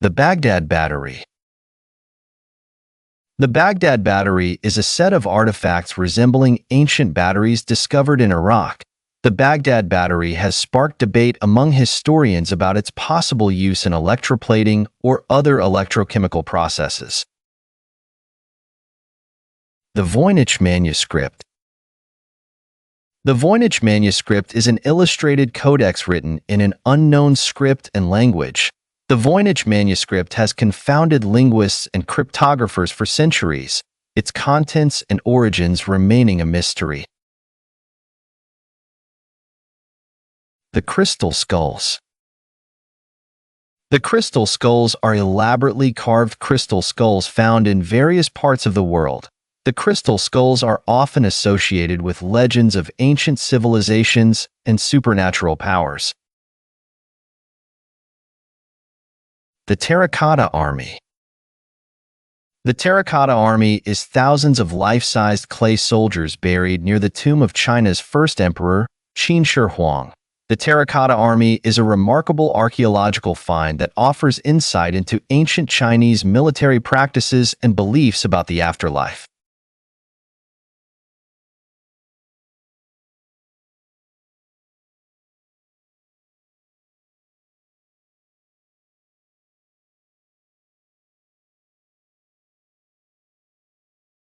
The Baghdad Battery. The Baghdad Battery is a set of artifacts resembling ancient batteries discovered in Iraq. The Baghdad Battery has sparked debate among historians about its possible use in electroplating or other electrochemical processes. The Voynich Manuscript. The Voynich Manuscript is an illustrated codex written in an unknown script and language. The Voynich Manuscript has confounded linguists and cryptographers for centuries, its contents and origins remaining a mystery. The Crystal Skulls. The crystal skulls are elaborately carved crystal skulls found in various parts of the world. The crystal skulls are often associated with legends of ancient civilizations and supernatural powers. The Terracotta Army. The Terracotta Army is thousands of life-sized clay soldiers buried near the tomb of China's first emperor, Qin Shi Huang. The Terracotta Army is a remarkable archaeological find that offers insight into ancient Chinese military practices and beliefs about the afterlife.